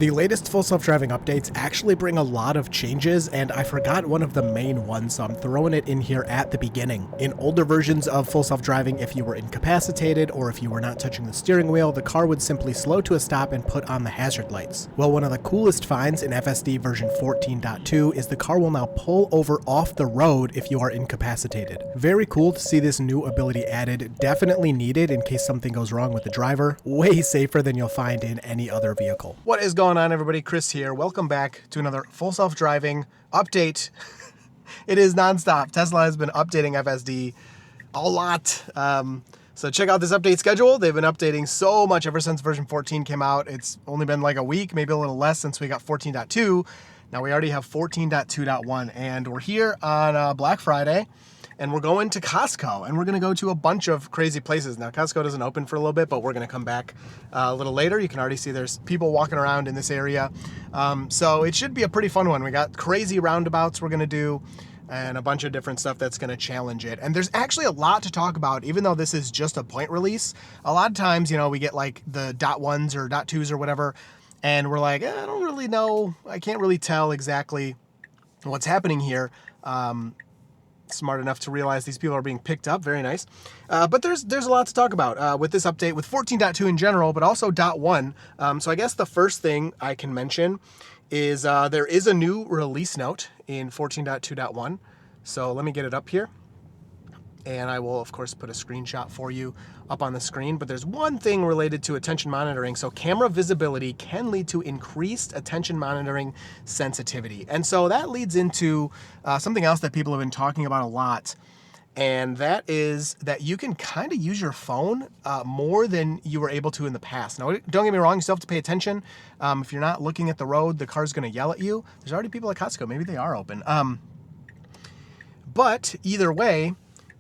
The latest full self-driving updates actually bring a lot of changes, and I forgot one of the main ones, so I'm throwing it in here at the beginning. In older versions of full self-driving, if you were incapacitated or if you were not touching the steering wheel, the car would simply slow to a stop and put on the hazard lights. Well, one of the coolest finds in FSD version 14.2 is the car will now pull over off the road if you are incapacitated. Very cool to see this new ability added, definitely needed in case something goes wrong with the driver, way safer than you'll find in any other vehicle. What is going on, everybody? Chris here. Welcome back to another full self-driving update. It is nonstop. Tesla has been updating FSD a lot. So check out this update schedule. They've been updating so much ever since version 14 came out. It's only been like a week, maybe a little less since we got 14.2. Now we already have 14.2.1, and we're here on Black Friday. And we're going to Costco, and we're going to go to a bunch of crazy places. Now, Costco doesn't open for a little bit, but we're going to come back a little later. You can already see there's people walking around in this area. So it should be a pretty fun one. We got crazy roundabouts we're going to do and a bunch of different stuff that's going to challenge it. And there's actually a lot to talk about, even though this is just a point release. A lot of times, you know, we get like the .1s or .2s or whatever, and we're like, I don't really know. I can't really tell exactly what's happening here. Smart enough to realize these people are being picked up. Very nice. But there's a lot to talk about with this update, with 14.2 in general, but also .1. So I guess the first thing I can mention is there is a new release note in 14.2.1. So let me get it up here. And I will, of course, put a screenshot for you up on the screen. But there's one thing related to attention monitoring. So camera visibility can lead to increased attention monitoring sensitivity. And so that leads into something else that people have been talking about a lot. And that is that you can kind of use your phone more than you were able to in the past. Now, don't get me wrong, you still have to pay attention. If you're not looking at the road, the car's going to yell at you. There's already people at Costco. Maybe they are open. But either way,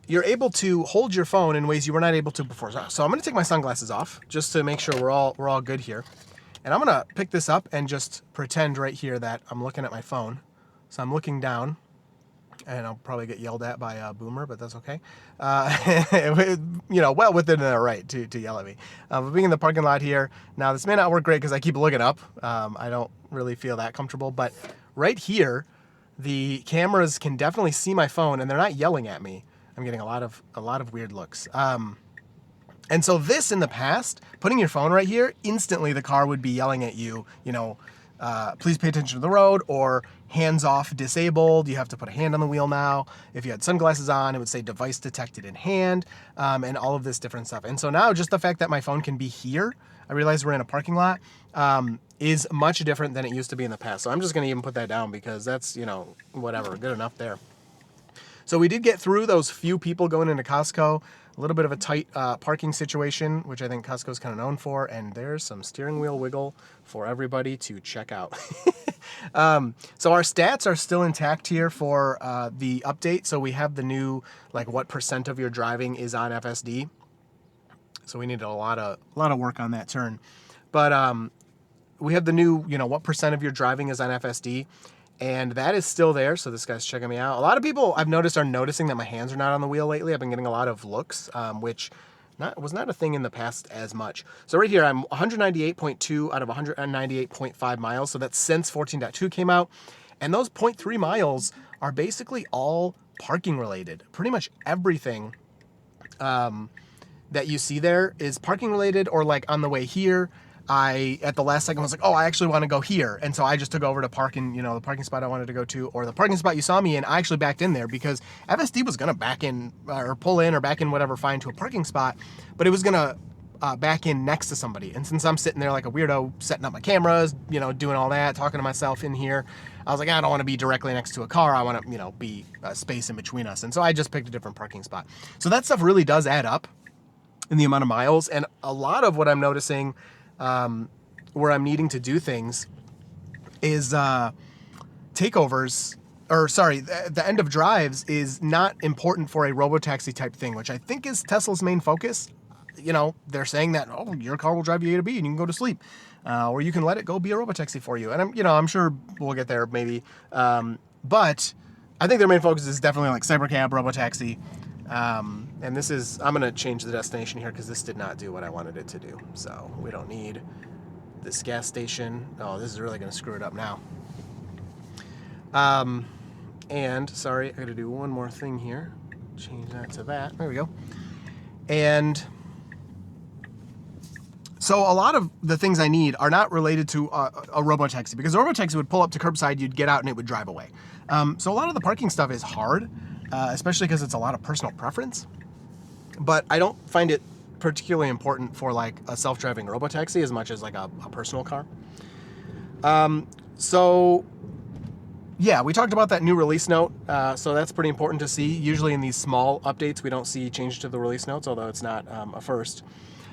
you're able to hold your phone in ways you were not able to before. So I'm going to take my sunglasses off just to make sure we're all good here. And I'm going to pick this up and just pretend right here that I'm looking at my phone. So I'm looking down, and I'll probably get yelled at by a boomer, but that's okay. You know, well within their right to yell at me. But being in the parking lot here, now this may not work great because I keep looking up. I don't really feel that comfortable, but right here, the cameras can definitely see my phone, and they're not yelling at me. I'm getting a lot of weird looks. And so this in the past, putting your phone right here, instantly the car would be yelling at you, you know, please pay attention to the road, or hands off disabled. You have to put a hand on the wheel now. If you had sunglasses on, it would say device detected in hand, and all of this different stuff. And so now just the fact that my phone can be here, I realize we're in a parking lot, is much different than it used to be in the past. So I'm just going to even put that down because that's, you know, whatever, good enough there. So we did get through those few people going into Costco, a little bit of a tight parking situation, which I think Costco's kind of known for, and there's some steering wheel wiggle for everybody to check out. So our stats are still intact here for the update. So we have the new, like, what % of your driving is on FSD. So we needed a lot of work on that turn. But we have the new, you know, what % of your driving is on FSD. And that is still there, so this guy's checking me out. A lot of people I've noticed are noticing that my hands are not on the wheel lately. I've been getting a lot of looks, which was not a thing in the past as much. So right here, I'm 198.2 out of 198.5 miles. So that's since 14.2 came out. And those 0.3 miles are basically all parking related. Pretty much everything that you see there is parking related, or like on the way here, at the last second was like, oh, I actually want to go here. And so I just took over to park in, you know, the parking spot I wanted to go to, or the parking spot you saw me in. I actually backed in there because FSD was going to back in or pull in or back in whatever fine to a parking spot, but it was going to back in next to somebody. And since I'm sitting there like a weirdo, setting up my cameras, you know, doing all that, talking to myself in here, I was like, I don't want to be directly next to a car. I want to, you know, be space in between us. And so I just picked a different parking spot. So that stuff really does add up in the amount of miles. And a lot of what I'm noticing where I'm needing to do things is takeovers, or sorry, the end of drives is not important for a robotaxi type thing, which I think is Tesla's main focus. You know, they're saying that, oh, your car will drive you A to B and you can go to sleep, or you can let it go be a robotaxi for you. And I'm sure we'll get there maybe. But I think their main focus is definitely like cybercab, robotaxi. And this is, I'm going to change the destination here because this did not do what I wanted it to do. So we don't need this gas station. Oh, this is really going to screw it up now. And sorry, I got to do one more thing here. Change that to that. There we go. And so a lot of the things I need are not related to a robotaxi, because a robotaxi would pull up to curbside, you'd get out, and it would drive away. So a lot of the parking stuff is hard, especially because it's a lot of personal preference. But I don't find it particularly important for like a self-driving robotaxi as much as like a personal car. So yeah, we talked about that new release note. So that's pretty important to see. Usually in these small updates, we don't see change to the release notes, although it's not a first.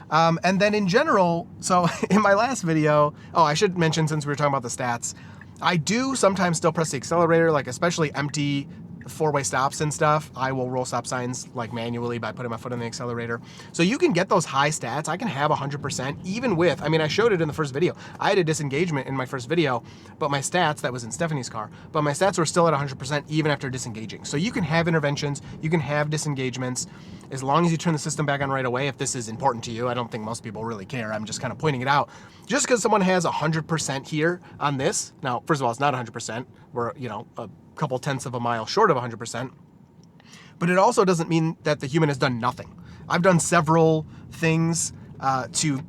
And then in general, so in my last video, I should mention, since we were talking about the stats, I do sometimes still press the accelerator, like especially empty four-way stops and stuff. I will roll stop signs like manually by putting my foot on the accelerator. So you can get those high stats. I can have 100% even with, I mean, I showed it in the first video. I had a disengagement in my first video, but my stats, that was in Stephanie's car, but my stats were still at 100% even after disengaging. So you can have interventions, you can have disengagements, as long as you turn the system back on right away. If this is important to you, I don't think most people really care. I'm just kind of pointing it out. Just because someone has 100% here on this, now, first of all, it's not 100%. We're, a couple tenths of a mile short of 100%. But it also doesn't mean that the human has done nothing. I've done several things to,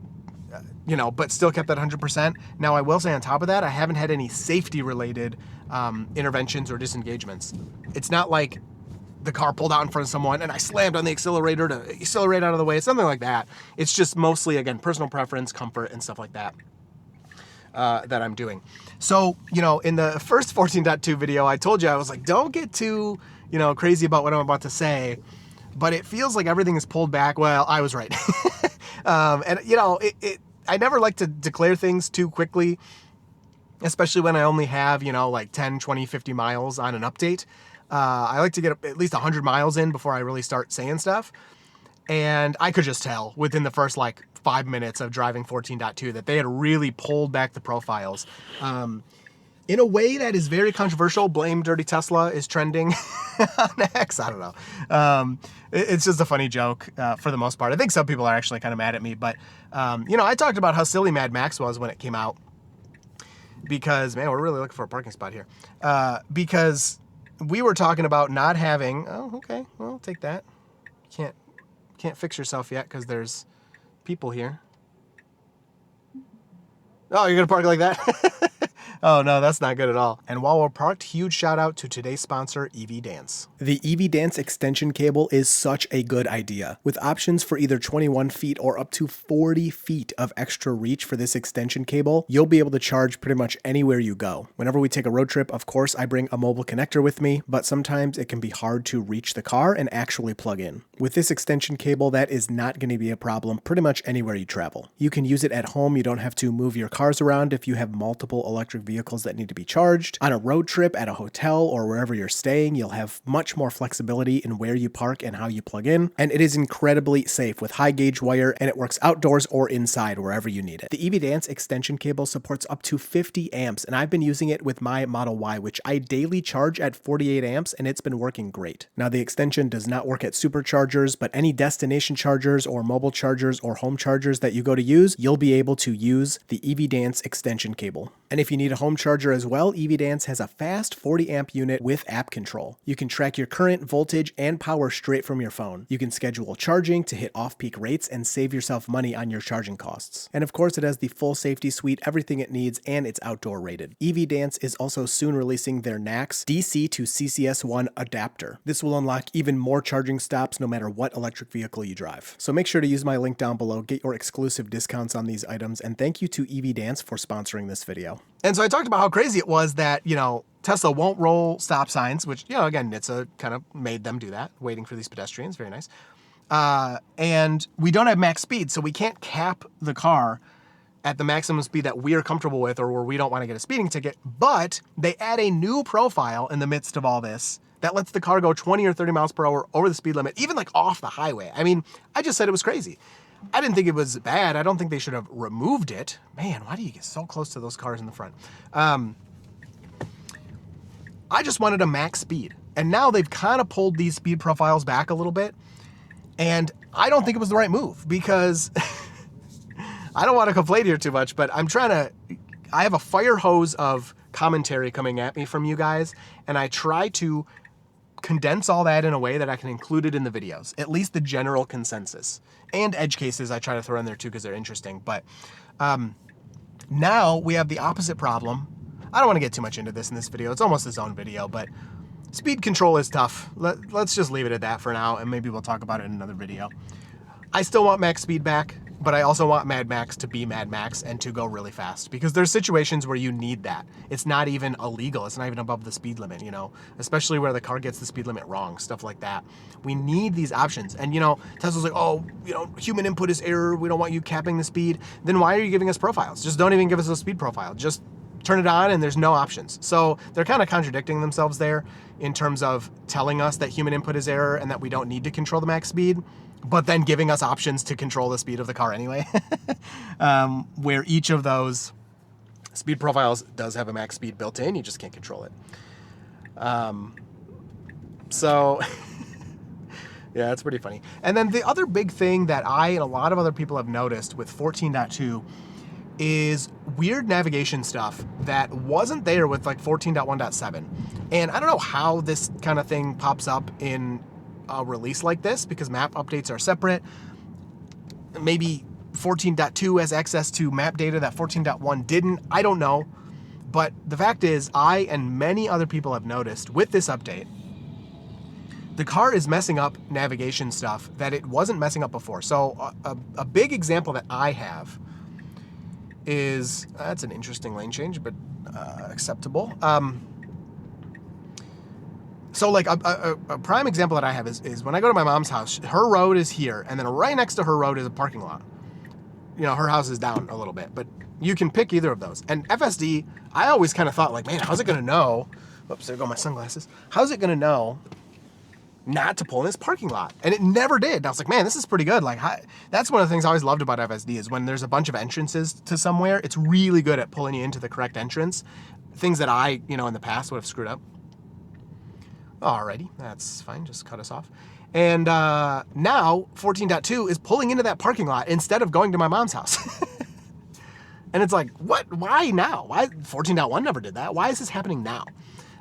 but still kept that 100%. Now, I will say on top of that, I haven't had any safety-related interventions or disengagements. It's not like the car pulled out in front of someone and I slammed on the accelerator to accelerate out of the way, something like that. It's just mostly, again, personal preference, comfort, and stuff like that that I'm doing. So, in the first 14.2 video, I told you, I was like, don't get too, crazy about what I'm about to say, but it feels like everything is pulled back. Well, I was right. I never like to declare things too quickly, especially when I only have, like 10, 20, 50 miles on an update. I like to get at least 100 miles in before I really start saying stuff. And I could just tell within the first 5 minutes of driving 14.2 that they had really pulled back the profiles. In a way that is very controversial. Blame Dirty Tesla is trending on X. I don't know. It's just a funny joke for the most part. I think some people are actually kind of mad at me, but I talked about how silly Mad Max was when it came out, because, man, we're really looking for a parking spot here. Because we were talking about not having, okay, well, I'll take that. Can't fix yourself yet because there's people here. Oh, you're gonna park like that? Oh no, that's not good at all. And while we're parked, huge shout out to today's sponsor, EV Dance. The EV Dance extension cable is such a good idea. With options for either 21 feet or up to 40 feet of extra reach for this extension cable, you'll be able to charge pretty much anywhere you go. Whenever we take a road trip, of course, I bring a mobile connector with me, but sometimes it can be hard to reach the car and actually plug in. With this extension cable, that is not going to be a problem pretty much anywhere you travel. You can use it at home. You don't have to move your cars around if you have multiple electric vehicles that need to be charged. On a road trip, at a hotel, or wherever you're staying, you'll have much more flexibility in where you park and how you plug in. And it is incredibly safe with high gauge wire, and it works outdoors or inside wherever you need it. The EV Dance extension cable supports up to 50 amps, and I've been using it with my Model Y, which I daily charge at 48 amps, and it's been working great. Now, the extension does not work at superchargers, but any destination chargers or mobile chargers or home chargers that you go to use, you'll be able to use the EV Dance extension cable. And if you need a home charger as well, EV Dance has a fast 40 amp unit with app control. You can track your current, voltage, and power straight from your phone. You can schedule charging to hit off-peak rates and save yourself money on your charging costs. And of course, it has the full safety suite, everything it needs, and it's outdoor rated. EV Dance is also soon releasing their NACS DC to CCS1 adapter. This will unlock even more charging stops no matter what electric vehicle you drive. So make sure to use my link down below, get your exclusive discounts on these items, and thank you to EV Dance for sponsoring this video. And so I talked about how crazy it was that, Tesla won't roll stop signs, which, again, NHTSA kind of made them do that, waiting for these pedestrians. Very nice. And we don't have max speed, so we can't cap the car at the maximum speed that we are comfortable with or where we don't want to get a speeding ticket. But they add a new profile in the midst of all this that lets the car go 20 or 30 miles per hour over the speed limit, even off the highway. I mean, I just said it was crazy. I didn't think it was bad. I don't think they should have removed it. Man, why do you get so close to those cars in the front? I just wanted a max speed. And now they've kind of pulled these speed profiles back a little bit. And I don't think it was the right move because I don't want to complain here too much, but I have a fire hose of commentary coming at me from you guys, and I try to condense all that in a way that I can include it in the videos, at least the general consensus. And edge cases I try to throw in there too because they're interesting. But now we have the opposite problem. I don't want to get too much into this in this video. It's almost its own video, but speed control is tough. Let's just leave it at that for now, and maybe we'll talk about it in another video. I still want max speed back, but I also want Mad Max to be Mad Max and to go really fast, because there's situations where you need that. It's not even illegal. It's not even above the speed limit, you know, especially where the car gets the speed limit wrong, stuff like that. We need these options. And, you know, Tesla's like, oh, you know, human input is error. We don't want you capping the speed. Then why are you giving us profiles? Just don't even give us a speed profile. Just turn it on and there's no options. So they're kind of contradicting themselves there in terms of telling us that human input is error and that we don't need to control the max speed, but then giving us options to control the speed of the car anyway, where each of those speed profiles does have a max speed built in. You just can't control it. So yeah, it's pretty funny. And then the other big thing that I and a lot of other people have noticed with 14.2 is weird navigation stuff that wasn't there with like 14.1.7. And I don't know how this kind of thing pops up in a release like this, because map updates are separate. Maybe 14.2 has access to map data that 14.1 didn't. I don't know. But the fact is, I and many other people have noticed with this update, the car is messing up navigation stuff that it wasn't messing up before. So a big example that I have is, that's an interesting lane change, but acceptable. So like a prime example that I have is when I go to my mom's house, her road is here, and then right next to her road is a parking lot. You know, her house is down a little bit, but you can pick either of those. And FSD, I always kind of thought like, man, how's it gonna know? Oops, there go my sunglasses. How's it gonna know not to pull in this parking lot? And it never did. And I was like, man, this is pretty good. Like, that's one of the things I always loved about FSD is when there's a bunch of entrances to somewhere, it's really good at pulling you into the correct entrance. Things that I, you know, in the past would have screwed up. Alrighty, that's fine, just cut us off. And now 14.2 is pulling into that parking lot instead of going to my mom's house. And it's like, what? Why now? Why 14.1 never did that? Why is this happening now?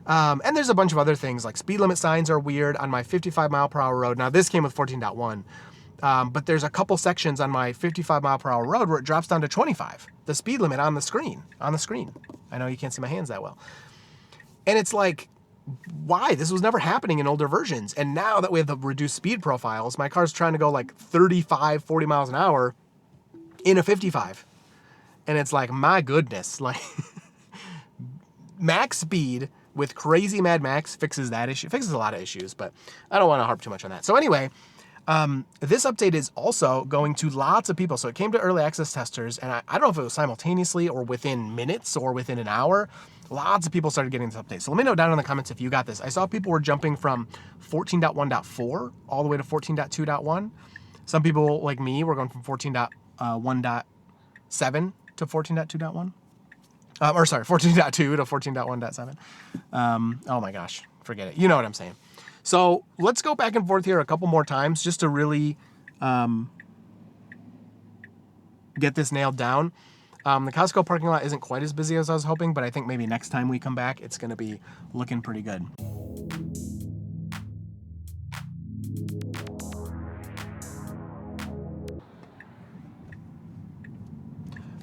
And there's a bunch of other things, like speed limit signs are weird on my 55 mile per hour road. Now this came with 14.1, but there's a couple sections on my 55 mile per hour road where it drops down to 25, the speed limit on the screen. I know you can't see my hands that well. And it's like, why? This was never happening in older versions. And now that we have the reduced speed profiles, my car's trying to go like 35, 40 miles an hour in a 55. And it's like, my goodness, like max speed with crazy Mad Max fixes that issue, fixes a lot of issues, but I don't want to harp too much on that. So anyway, this update is also going to lots of people. So it came to early access testers, and I don't know if it was simultaneously or within minutes or within an hour. Lots of people started getting this update. So let me know down in the comments if you got this. I saw people were jumping from 14.1.4 all the way to 14.2.1. Some people like me were going from 14.1.7 to 14.2.1. Or sorry, 14.2 to 14.1.7. Oh my gosh, forget it. You know what I'm saying. So let's go back and forth here a couple more times just to really get this nailed down. The Costco parking lot isn't quite as busy as I was hoping, but I think maybe next time we come back, it's going to be looking pretty good.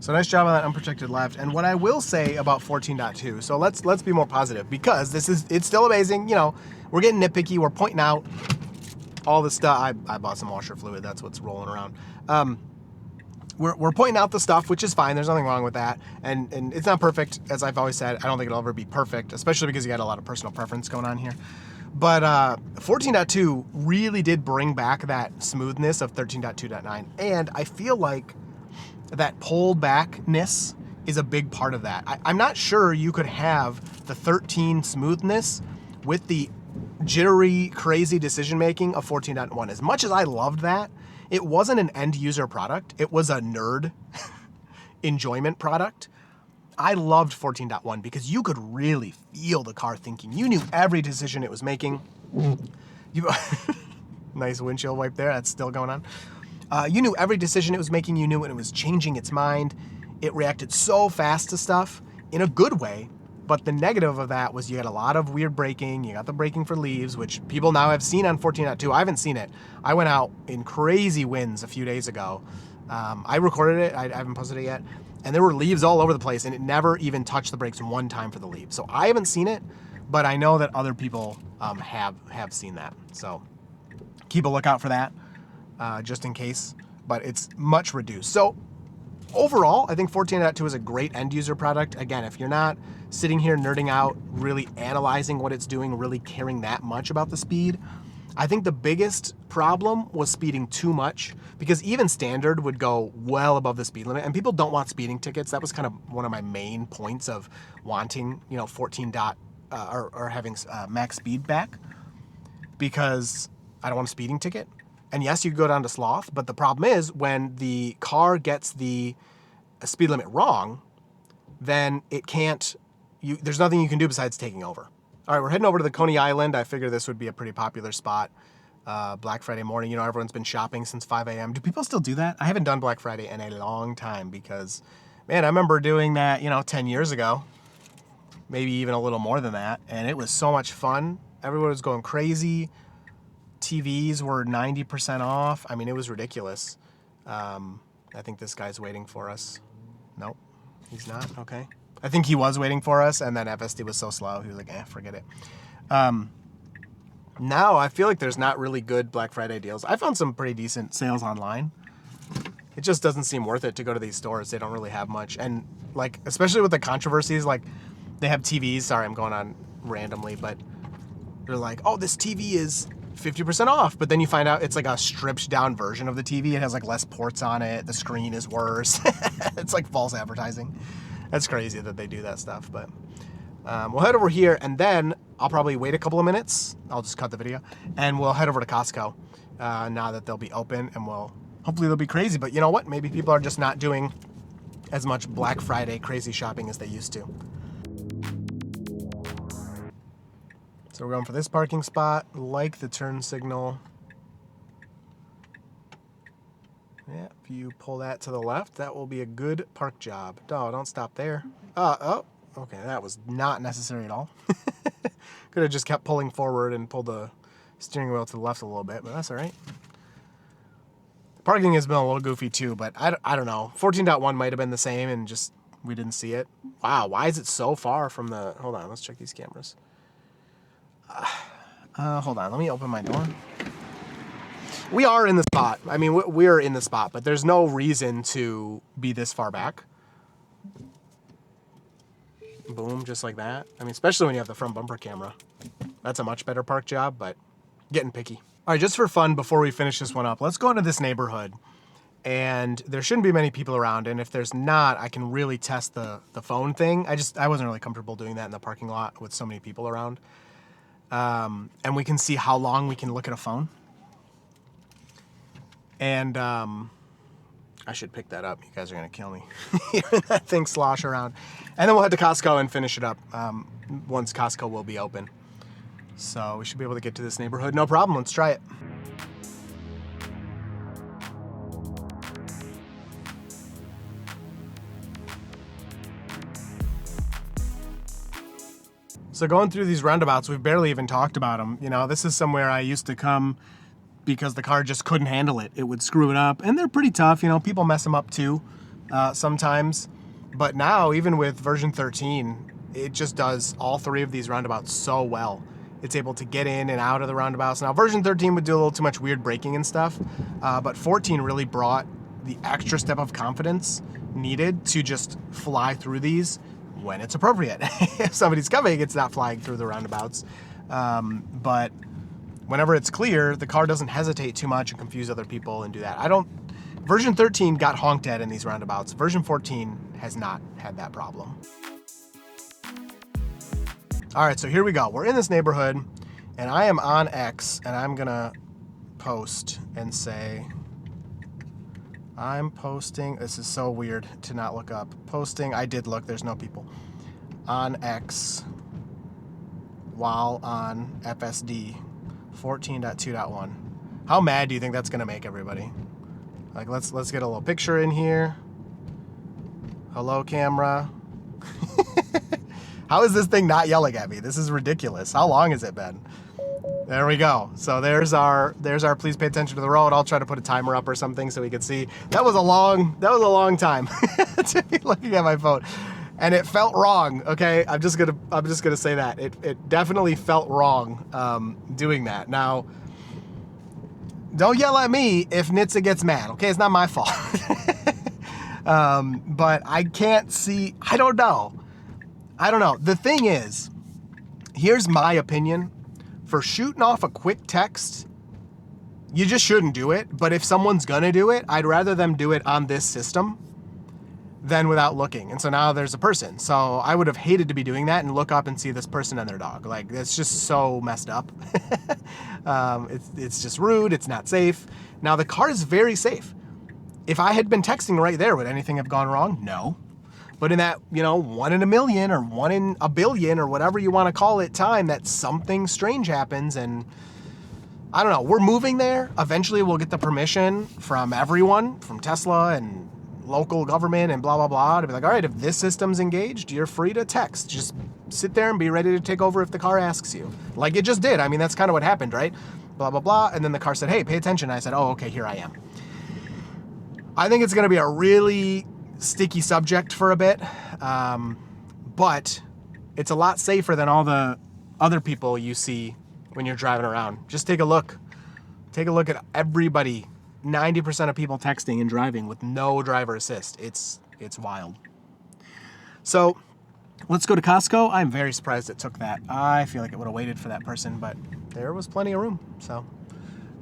So nice job on that unprotected left. And what I will say about 14.2, so let's be more positive, because it's still amazing. You know, we're getting nitpicky. We're pointing out all the stuff. I bought some washer fluid. That's what's rolling around. We're pointing out the stuff, which is fine. There's nothing wrong with that. And it's not perfect, as I've always said. I don't think it'll ever be perfect, especially because you got a lot of personal preference going on here. But 14.2 really did bring back that smoothness of 13.2.9. And I feel like that pulled backness is a big part of that. I'm not sure you could have the 13 smoothness with the jittery, crazy decision-making of 14.1. As much as I loved that, it wasn't an end-user product. It was a nerd enjoyment product. I loved 14.1 because you could really feel the car thinking. You knew every decision it was making. Nice windshield wipe there. That's still going on. You knew every decision it was making. You knew when it was changing its mind. It reacted so fast to stuff in a good way. But the negative of that was you had a lot of weird braking. You got the braking for leaves, which people now have seen on 14.2. I haven't seen it. I went out in crazy winds a few days ago. I recorded it. I haven't posted it yet. And there were leaves all over the place, and it never even touched the brakes one time for the leaves. So I haven't seen it, but I know that other people have seen that. So keep a lookout for that, just in case. But it's much reduced. So overall, I think 14.2 is a great end user product. Again, if you're not sitting here nerding out, really analyzing what it's doing, really caring that much about the speed, I think the biggest problem was speeding too much, because even standard would go well above the speed limit, and people don't want speeding tickets. That was kind of one of my main points of wanting, 14 dot or having max speed back, because I don't want a speeding ticket. And yes, you could go down to sloth, but the problem is when the car gets the speed limit wrong, then it can't, there's nothing you can do besides taking over. All right, we're heading over to the Coney Island. I figure this would be a pretty popular spot. Black Friday morning, everyone's been shopping since 5 a.m. Do people still do that? I haven't done Black Friday in a long time because, man, I remember doing that, 10 years ago, maybe even a little more than that. And it was so much fun. Everyone was going crazy. TVs were 90% off. I mean, it was ridiculous. I think this guy's waiting for us. Nope, he's not. Okay. I think he was waiting for us, and then FSD was so slow. He was like, forget it. Now I feel like there's not really good Black Friday deals. I found some pretty decent sales online. It just doesn't seem worth it to go to these stores. They don't really have much. And especially with the controversies, they have TVs. Sorry, I'm going on randomly, but they're like, oh, this TV is 50% off, but then you find out it's like a stripped down version of the TV. It has less ports on it. The screen is worse. It's like false advertising. That's crazy that they do that stuff, but we'll head over here, and then I'll probably wait a couple of minutes. I'll just cut the video, and we'll head over to Costco now that they'll be open, and hopefully they'll be crazy, but you know what? Maybe people are just not doing as much Black Friday crazy shopping as they used to. So we're going for this parking spot, like the turn signal. Yeah, if you pull that to the left, that will be a good park job. No, don't stop there. Oh, okay, that was not necessary at all. Could have just kept pulling forward and pulled the steering wheel to the left a little bit, but that's all right. Parking has been a little goofy too, but I don't know. 14.1 might have been the same and just we didn't see it. Wow, why is it so far from the... Hold on, let's check these cameras. Hold on, let me open my door. We are in the spot. I mean, we're in the spot, but there's no reason to be this far back. Boom, just like that. I mean, especially when you have the front bumper camera. That's a much better park job, but getting picky. All right, just for fun, before we finish this one up, let's go into this neighborhood. And there shouldn't be many people around, and if there's not, I can really test the phone thing. I wasn't really comfortable doing that in the parking lot with so many people around. And we can see how long we can look at a phone. And I should pick that up. You guys are going to kill me. Hearing that thing slosh around. And then we'll head to Costco and finish it up once Costco will be open. So we should be able to get to this neighborhood. No problem. Let's try it. So going through these roundabouts, we've barely even talked about them. This is somewhere I used to come because the car just couldn't handle it. It would screw it up, and they're pretty tough. People mess them up too sometimes. But now, even with version 13, it just does all three of these roundabouts so well. It's able to get in and out of the roundabouts. Now, version 13 would do a little too much weird braking and stuff, but 14 really brought the extra step of confidence needed to just fly through these when it's appropriate. If somebody's coming, it's not flying through the roundabouts. But whenever it's clear, the car doesn't hesitate too much and confuse other people and do that. Version 13 got honked at in these roundabouts. Version 14 has not had that problem. All right, so here we go. We're in this neighborhood, and I am on X, and I'm gonna post and say, I'm posting, this is so weird to not look up. Posting, I did look, there's no people. On X, while on FSD 14.2.1. How mad do you think that's gonna make everybody? Like, let's get a little picture in here. Hello, camera. How is this thing not yelling at me? This is ridiculous. How long has it been? There we go. So there's our please pay attention to the road. I'll try to put a timer up or something so we can see. That was a long time to be looking at my phone. And it felt wrong, okay? I'm just gonna say that. It definitely felt wrong doing that. Now, don't yell at me if Nitsa gets mad, okay? It's not my fault. But I can't see, I don't know. The thing is, here's my opinion. For shooting off a quick text, you just shouldn't do it. But if someone's gonna do it, I'd rather them do it on this system than without looking. And so now there's a person. So I would have hated to be doing that and look up and see this person and their dog. Like, it's just so messed up. It's just rude. It's not safe. Now the car is very safe. If I had been texting right there, would anything have gone wrong? No. But in that, 1 in a million or 1 in a billion or whatever you want to call it time, that something strange happens. And I don't know, we're moving there. Eventually we'll get the permission from everyone, from Tesla and local government and blah, blah, blah, to be like, all right, if this system's engaged, you're free to text. Just sit there and be ready to take over if the car asks you. Like it just did. I mean, that's kind of what happened, right? Blah, blah, blah. And then the car said, hey, pay attention. And I said, oh, okay, here I am. I think it's going to be a really sticky subject for a bit, but it's a lot safer than all the other people you see when you're driving around. Just take a look. Take a look at everybody. 90% of people texting and driving with no driver assist. It's wild. So let's go to Costco. I'm very surprised it took that. I feel like it would have waited for that person, but there was plenty of room. So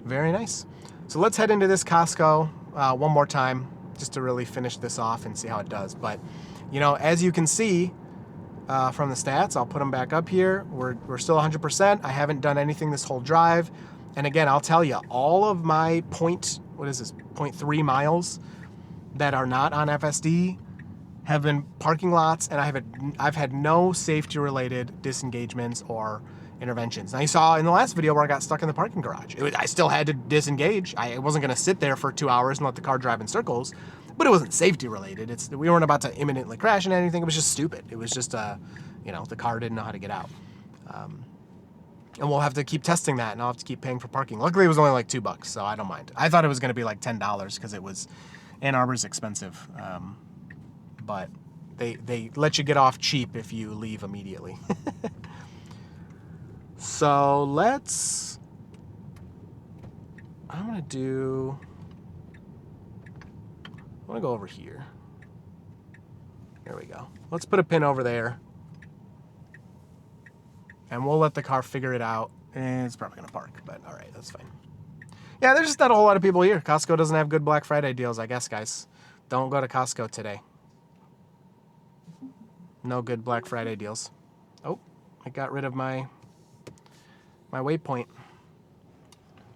very nice. So let's head into this Costco one more time just to really finish this off and see how it does. But, as you can see from the stats, I'll put them back up here. We're still 100%. I haven't done anything this whole drive. And again, I'll tell you, all of my 0.3 miles that are not on FSD have been parking lots, and I've had no safety-related disengagements or interventions. Now, you saw in the last video where I got stuck in the parking garage. I still had to disengage. I wasn't going to sit there for 2 hours and let the car drive in circles, but it wasn't safety-related. We weren't about to imminently crash into anything. It was just stupid. It was just, the car didn't know how to get out. And we'll have to keep testing that, and I'll have to keep paying for parking. Luckily, it was only like $2, so I don't mind. I thought it was going to be like $10 because it was, Ann Arbor's expensive. But they let you get off cheap if you leave immediately. So I'm going to go over here. There we go. Let's put a pin over there. And we'll let the car figure it out. And it's probably going to park, but all right, that's fine. Yeah, there's just not a whole lot of people here. Costco doesn't have good Black Friday deals, I guess, guys. Don't go to Costco today. No good Black Friday deals. Oh, I got rid of my waypoint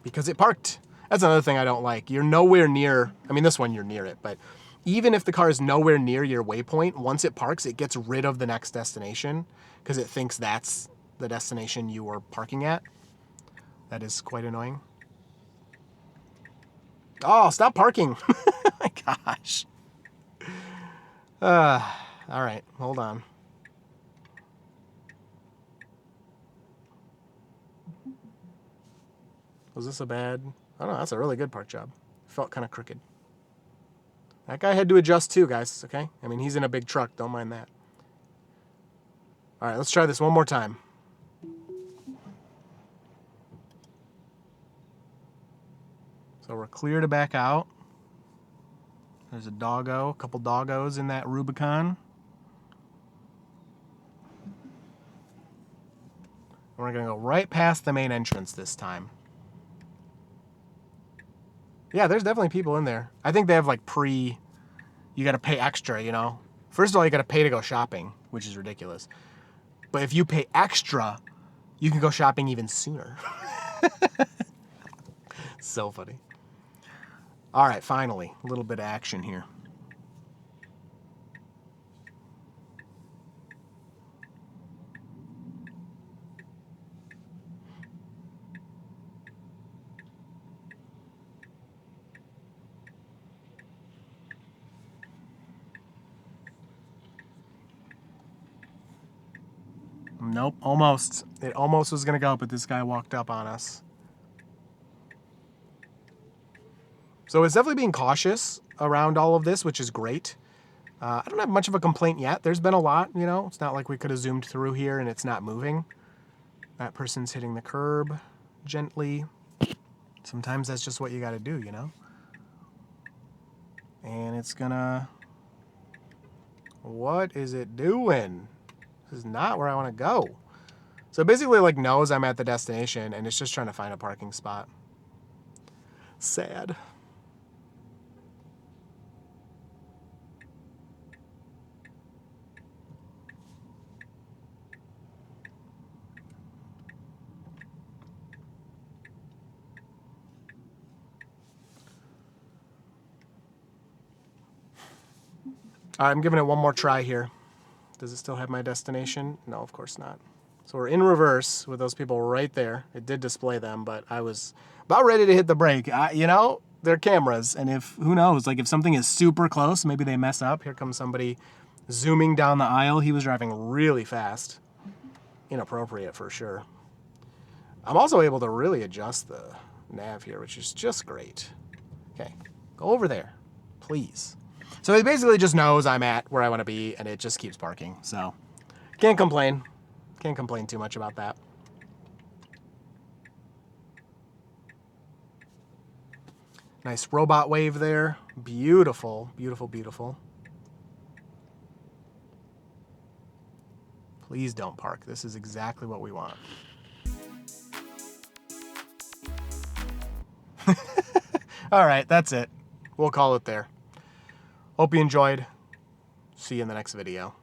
because it parked. That's another thing I don't like. You're nowhere near, this one you're near it, but even if the car is nowhere near your waypoint, once it parks, it gets rid of the next destination because it thinks that's the destination you were parking at. That is quite annoying. Oh, stop parking. Oh my gosh. All right, hold on. Was this a bad? I don't know, that's a really good park job. Felt kind of crooked. That guy had to adjust too, guys, okay? He's in a big truck, don't mind that. All right, let's try this one more time. So we're clear to back out. There's a couple doggos in that Rubicon. We're gonna go right past the main entrance this time. Yeah, there's definitely people in there. I think they have like you gotta pay extra, First of all, you gotta pay to go shopping, which is ridiculous. But if you pay extra, you can go shopping even sooner. So funny. All right, finally, a little bit of action here. Nope, almost. It almost was going to go, but this guy walked up on us. So it's definitely being cautious around all of this, which is great. I don't have much of a complaint yet. There's been a lot, you know. It's not like we could have zoomed through here and it's not moving. That person's hitting the curb gently. Sometimes that's just what you got to do, you know. And it's gonna... What is it doing? This is not where I want to go. So it basically like knows I'm at the destination and it's just trying to find a parking spot. Sad. All right, I'm giving it one more try here. Does it still have my destination? No, of course not. So we're in reverse with those people right there. It did display them, but I was about ready to hit the brake. You know, they're cameras, and if, who knows, like if something is super close, maybe they mess up. Here comes somebody zooming down the aisle. He was driving really fast. Inappropriate for sure. I'm also able to really adjust the nav here, which is just great. Okay, go over there, please. So it basically just knows I'm at where I want to be, and it just keeps parking. So can't complain. Can't complain too much about that. Nice robot wave there. Beautiful, beautiful, beautiful. Please don't park. This is exactly what we want. All right, that's it. We'll call it there. Hope you enjoyed. See you in the next video.